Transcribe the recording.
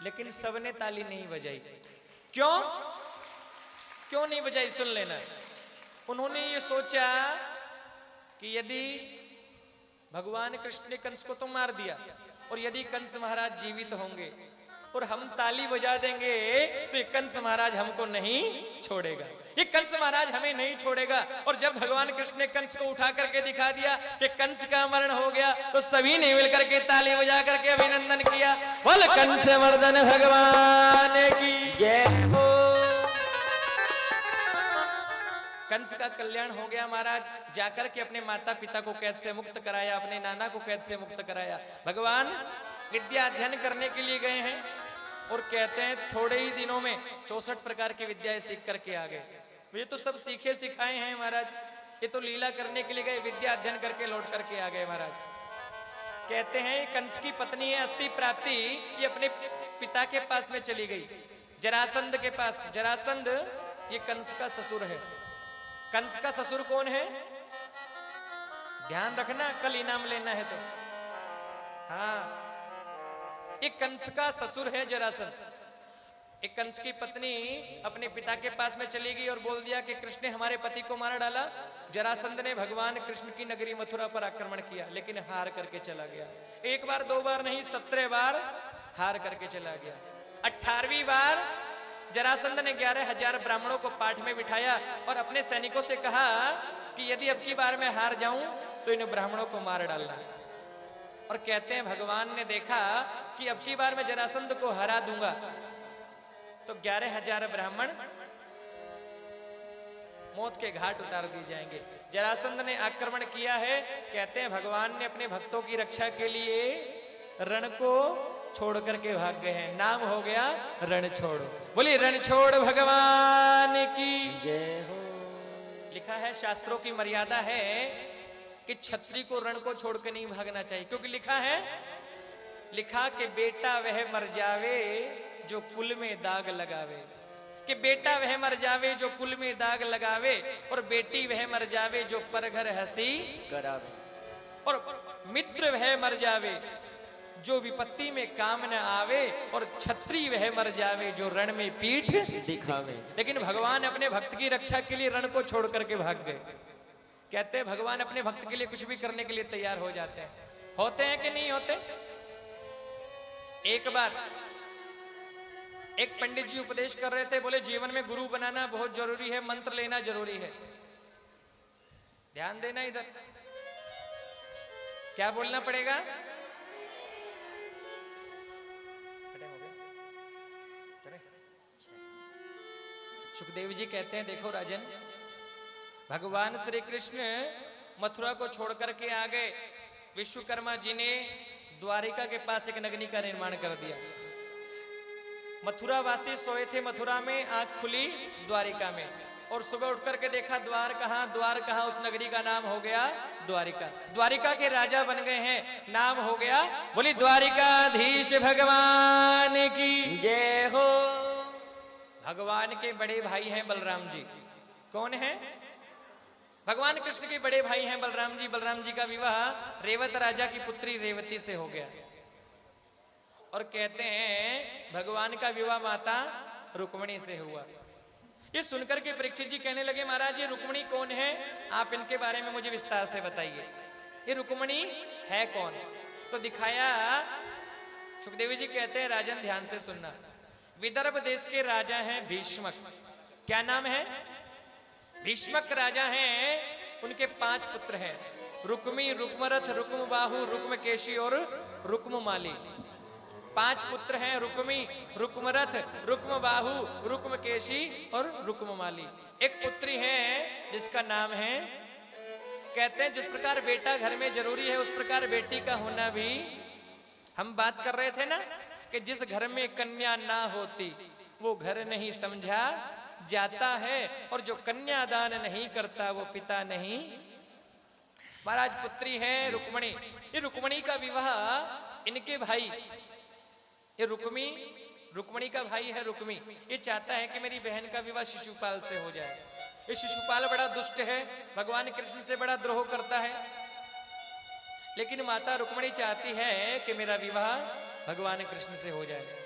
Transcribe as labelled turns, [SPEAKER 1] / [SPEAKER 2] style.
[SPEAKER 1] लेकिन सबने ताली नहीं बजाई। क्यों क्यों नहीं बजाई, सुन लेना। उन्होंने ये सोचा कि यदि भगवान कृष्ण ने कंस को तो मार दिया, और यदि कंस महाराज जीवित होंगे और हम ताली बजा देंगे तो ये कंस महाराज हमको नहीं छोड़ेगा, ये कंस महाराज हमें नहीं छोड़ेगा। और जब भगवान कृष्ण ने कंस को उठा करके दिखा दिया कि कंस का मरण हो गया, तो सभी ने मिलकर के ताली बजा करके अभिनंदन किया। बोल कंस मर्दन भगवान की जय हो। कंस का कल्याण हो गया महाराज। जाकर के अपने माता पिता को कैद से मुक्त कराया, अपने नाना को कैद से मुक्त कराया। भगवान विद्या अध्ययन करने के लिए गए हैं और कहते हैं थोड़े ही दिनों में 64 प्रकार की विद्याएं सीख करके आ गए। ये तो सब सीखे सिखाए हैं महाराज, ये तो लीला करने के लिए गए, विद्या अध्ययन करके लौट करके आ गए महाराज। कहते हैं कंस की पत्नी है अस्ति प्राप्ति, ये अपने पिता के पास में चली गई, जरासंध के पास। जरासंध ये कंस का ससुर है। कंस का ससुर कौन है, ध्यान रखना, कल इनाम लेना है तो। हाँ, एक कंस का ससुर है जरासंध। एक कंस की पत्नी अपने पिता के पास में चली गई और बोल दिया कि कृष्ण ने हमारे पति को मार डाला। जरासंध ने भगवान कृष्ण की नगरी मथुरा पर आक्रमण किया, लेकिन हार करके चला गया। एक बार दो बार नहीं, 17 बार हार करके चला गया। 18वीं बार जरासंध ने 11,000 ब्राह्मणों को पाठ में बिठाया और अपने सैनिकों से कहा कि यदि अब की बार मैं हार जाऊं तो इन ब्राह्मणों को मार डालना। और कहते हैं भगवान ने देखा कि अब की बार मैं जरासंध को हरा दूंगा तो 11,000 ब्राह्मण मौत के घाट उतार दिए जाएंगे। जरासंध ने आक्रमण किया है। कहते हैं भगवान ने अपने भक्तों की रक्षा के लिए रण को छोड़ करके भाग गए हैं। नाम हो गया रण छोड़ो। बोलिए रण छोड़ भगवान की जय हो। लिखा है, शास्त्रों की मर्यादा है कि क्षत्रिय को रण को छोड़ के नहीं भागना चाहिए, क्योंकि लिखा कि बेटा वह मर जावे जो कुल में दाग लगावे, कि बेटा वह मर जावे जो कुल में दाग लगावे, और बेटी वह मर जावे जो पर घर हंसी करावे, और मित्र वह मर जावे जो विपत्ति में काम न आवे, और क्षत्रिय वह मर जावे जो रण में पीठ दिखावे। लेकिन भगवान अपने भक्त की रक्षा के लिए रण को छोड़ करके भाग गए। कहते हैं भगवान अपने भक्त के लिए कुछ भी करने के लिए तैयार हो जाते हैं। होते हैं कि नहीं होते? एक बार एक पंडित जी उपदेश कर रहे थे, बोले जीवन में गुरु बनाना बहुत जरूरी है, मंत्र लेना जरूरी है। ध्यान देना इधर, क्या बोलना पड़ेगा? सुखदेव जी कहते हैं देखो राजन, भगवान श्री कृष्ण मथुरा को छोड़ करके आ गए। विश्वकर्मा जी ने द्वारिका के पास एक नगरी का निर्माण कर दिया। मथुरा वासी सोए थे मथुरा में, आंख खुली द्वारिका में, और सुबह उठ करके देखा द्वार कहां, उस नगरी का नाम हो गया द्वारिका। द्वारिका के राजा बन गए हैं, नाम हो गया, बोली द्वारिकाधीश भगवान की जय हो। भगवान के बड़े भाई हैं बलराम जी। कौन है? भगवान कृष्ण के बड़े भाई हैं बलराम जी। बलराम जी का विवाह रेवत राजा की पुत्री रेवती से हो गया। और कहते हैं भगवान का विवाह माता रुक्मिणी से हुआ। ये सुनकर के परीक्षित जी कहने लगे महाराज ये रुक्मिणी कौन है, आप इनके बारे में मुझे विस्तार से बताइए, ये रुक्मिणी है कौन? तो दिखाया। सुखदेव जी कहते हैं राजन ध्यान से सुनना, विदर्भ देश के राजा हैं भीष्मक। क्या नाम है? भीष्मक राजा हैं। उनके 5 पुत्र हैं, रुक्मी, रुक्मरथ, रुक्मबाहु, रुक्मकेशी और रुक्ममाली। 5 पुत्र हैं, रुक्मी, रुक्मरथ, रुक्मबाहु, रुक्मकेशी और रुक्ममाली। एक पुत्री है जिसका नाम है, कहते हैं जिस प्रकार बेटा घर में जरूरी है उस प्रकार बेटी का होना भी। हम बात कर रहे थे ना कि जिस घर में कन्या ना होती वो घर नहीं समझा जाता है, और जो कन्यादान नहीं करता वो पिता नहीं। महाराज पुत्री है रुक्मिणी। ये रुक्मिणी का विवाह इनके भाई, ये रुक्मिणी का भाई है रुक्मी, ये चाहता है कि मेरी बहन का विवाह शिशुपाल से हो जाए। ये शिशुपाल बड़ा दुष्ट है, भगवान कृष्ण से बड़ा द्रोह करता है, लेकिन माता रुक्मिणी चाहती है कि मेरा विवाह भगवान कृष्ण से हो जाए।